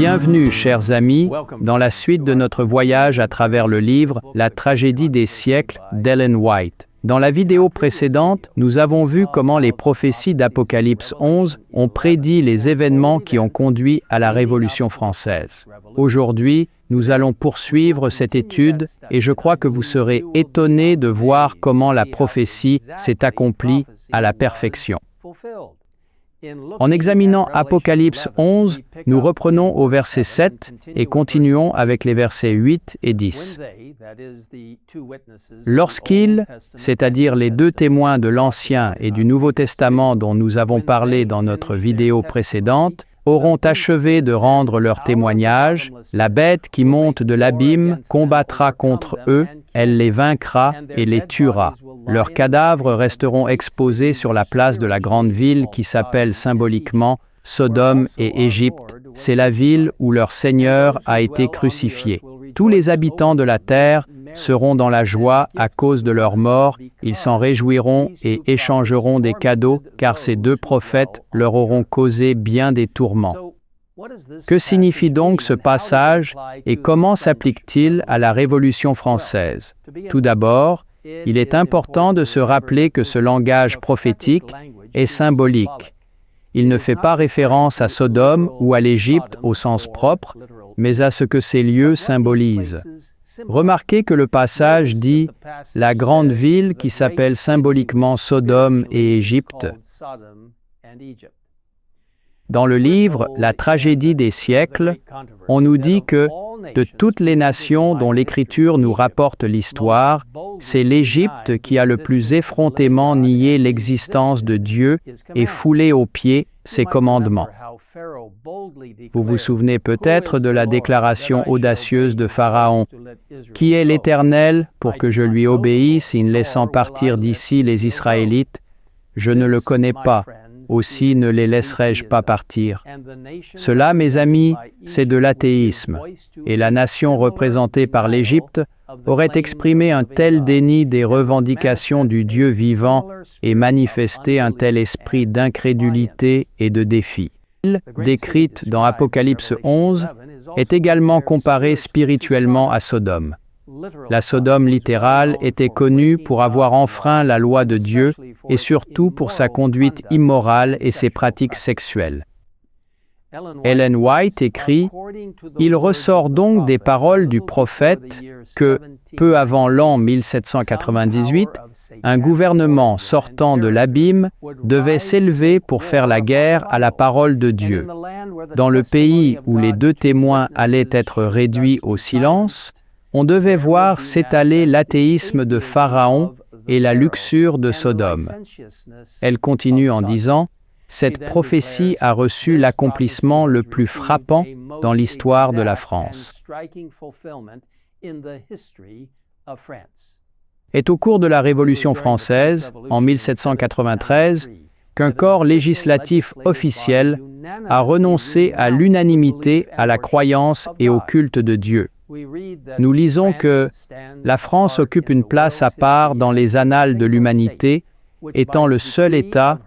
Bienvenue, chers amis, dans la suite de notre voyage à travers le livre « La tragédie des siècles » d'Ellen White. Dans la vidéo précédente, nous avons vu comment les prophéties d'Apocalypse 11 ont prédit les événements qui ont conduit à la Révolution française. Aujourd'hui, nous allons poursuivre cette étude et je crois que vous serez étonnés de voir comment la prophétie s'est accomplie à la perfection. En examinant Apocalypse 11, nous reprenons au verset 7 et continuons avec les versets 8 et 10. Lorsqu'ils, c'est-à-dire les deux témoins de l'Ancien et du Nouveau Testament dont nous avons parlé dans notre vidéo précédente, auront achevé de rendre leur témoignage, la bête qui monte de l'abîme combattra contre eux, elle les vaincra et les tuera. Leurs cadavres resteront exposés sur la place de la grande ville qui s'appelle symboliquement Sodome et Égypte. C'est la ville où leur Seigneur a été crucifié. Tous les habitants de la terre seront dans la joie à cause de leur mort. Ils s'en réjouiront et échangeront des cadeaux, car ces deux prophètes leur auront causé bien des tourments. Que signifie donc ce passage et comment s'applique-t-il à la Révolution française? Tout d'abord, il est important de se rappeler que ce langage prophétique est symbolique. Il ne fait pas référence à Sodome ou à l'Égypte au sens propre, mais à ce que ces lieux symbolisent. Remarquez que le passage dit « la grande ville qui s'appelle symboliquement Sodome et Égypte ». Dans le livre « La tragédie des siècles », on nous dit que, de toutes les nations dont l'Écriture nous rapporte l'histoire, c'est l'Égypte qui a le plus effrontément nié l'existence de Dieu et foulé aux pieds ses commandements. Vous vous souvenez peut-être de la déclaration audacieuse de Pharaon « Qui est l'Éternel pour que je lui obéisse in laissant partir d'ici les Israélites? Je ne le connais pas. Aussi ne les laisserai-je pas partir. » Cela, mes amis, c'est de l'athéisme, et la nation représentée par l'Égypte aurait exprimé un tel déni des revendications du Dieu vivant et manifesté un tel esprit d'incrédulité et de défi. L'île, décrite dans Apocalypse 11, est également comparée spirituellement à Sodome. La Sodome littérale était connue pour avoir enfreint la loi de Dieu et surtout pour sa conduite immorale et ses pratiques sexuelles. Ellen White écrit « Il ressort donc des paroles du prophète que, peu avant l'an 1798, un gouvernement sortant de l'abîme devait s'élever pour faire la guerre à la parole de Dieu. Dans le pays où les deux témoins allaient être réduits au silence, on devait voir s'étaler l'athéisme de Pharaon et la luxure de Sodome. » Elle continue en disant « Cette prophétie a reçu l'accomplissement le plus frappant dans l'histoire de la France. » Est au cours de la Révolution française, en 1793, qu'un corps législatif officiel a renoncé à l'unanimité à la croyance et au culte de Dieu. Nous lisons que la France occupe une place à part dans les annales de l'humanité, étant le seul État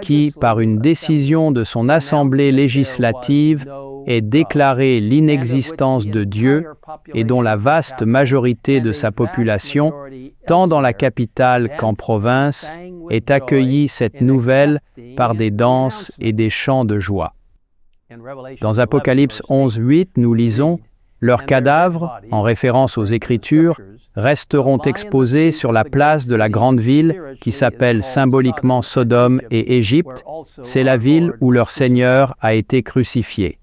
qui, par une décision de son Assemblée législative, ait déclaré l'inexistence de Dieu et dont la vaste majorité de sa population, tant dans la capitale qu'en province, ait accueilli cette nouvelle par des danses et des chants de joie. Dans Apocalypse 11:8, nous lisons « Leurs cadavres, en référence aux Écritures, resteront exposés sur la place de la grande ville qui s'appelle symboliquement Sodome et Égypte. C'est la ville où leur Seigneur a été crucifié. »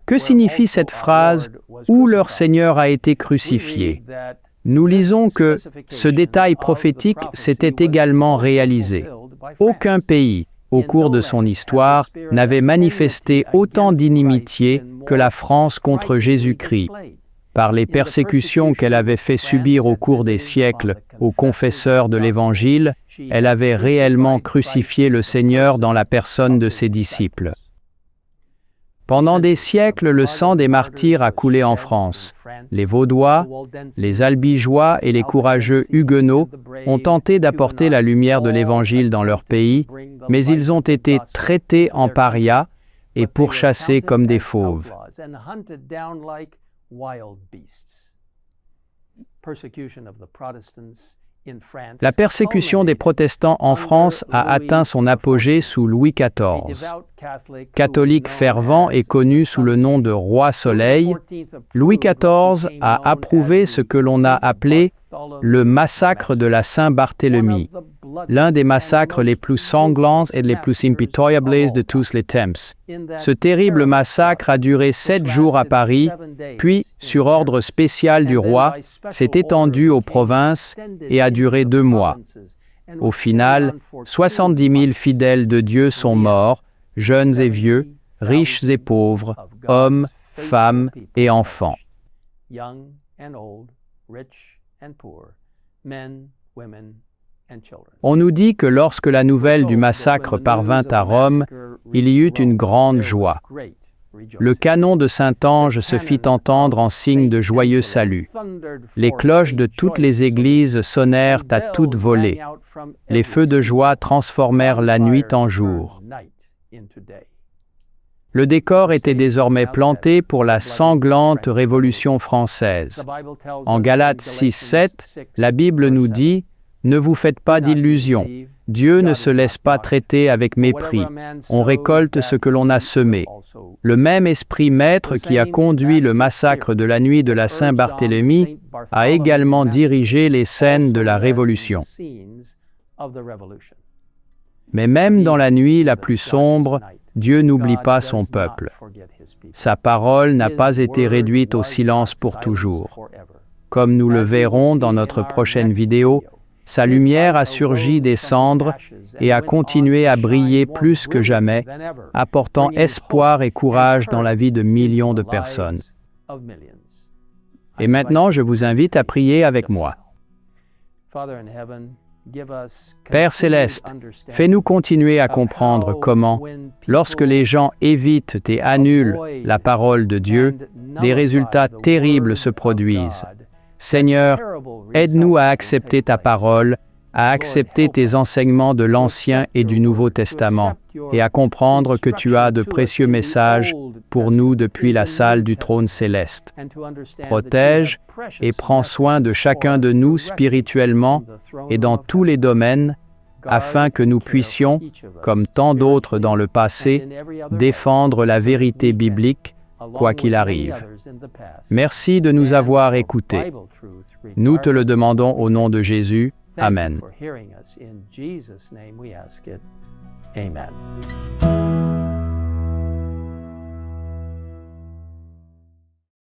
Que signifie cette phrase « où leur Seigneur a été crucifié » ? Nous lisons que ce détail prophétique s'était également réalisé. Aucun pays, au cours de son histoire, n'avait manifesté autant d'inimitié que la France contre Jésus-Christ. Par les persécutions qu'elle avait fait subir au cours des siècles aux confesseurs de l'Évangile, elle avait réellement crucifié le Seigneur dans la personne de ses disciples. Pendant des siècles, le sang des martyrs a coulé en France. Les Vaudois, les Albigeois et les courageux Huguenots ont tenté d'apporter la lumière de l'Évangile dans leur pays, mais ils ont été traités en parias, et pourchassés comme des fauves. La persécution des protestants en France a atteint son apogée sous Louis XIV. Catholique fervent et connu sous le nom de Roi Soleil, Louis XIV a approuvé ce que l'on a appelé le massacre de la Saint-Barthélemy, l'un des massacres les plus sanglants et les plus impitoyables de tous les temps. Ce terrible massacre a duré 7 jours à Paris, puis, sur ordre spécial du roi, s'est étendu aux provinces et a duré 2 mois. Au final, 70 000 fidèles de Dieu sont morts, jeunes et vieux, riches et pauvres, hommes, femmes et enfants. On nous dit que lorsque la nouvelle du massacre parvint à Rome, il y eut une grande joie. Le canon de Saint-Ange se fit entendre en signe de joyeux salut. Les cloches de toutes les églises sonnèrent à toute volée. Les feux de joie transformèrent la nuit en jour. Le décor était désormais planté pour la sanglante Révolution française. En Galates 6:7, la Bible nous dit « Ne vous faites pas d'illusions. Dieu ne se laisse pas traiter avec mépris. On récolte ce que l'on a semé. » Le même esprit maître qui a conduit le massacre de la nuit de la Saint-Barthélemy a également dirigé les scènes de la Révolution. Mais même dans la nuit la plus sombre, Dieu n'oublie pas son peuple. Sa parole n'a pas été réduite au silence pour toujours. Comme nous le verrons dans notre prochaine vidéo, sa lumière a surgi des cendres et a continué à briller plus que jamais, apportant espoir et courage dans la vie de millions de personnes. Et maintenant, je vous invite à prier avec moi. Père Céleste, fais-nous continuer à comprendre comment, lorsque les gens évitent et annulent la parole de Dieu, des résultats terribles se produisent. Seigneur, aide-nous à accepter ta parole, à accepter tes enseignements de l'Ancien et du Nouveau Testament, et à comprendre que tu as de précieux messages pour nous depuis la salle du trône céleste. Protège et prends soin de chacun de nous spirituellement et dans tous les domaines, afin que nous puissions, comme tant d'autres dans le passé, défendre la vérité biblique, quoi qu'il arrive. Merci de nous avoir écoutés. Nous te le demandons au nom de Jésus. Amen. Amen.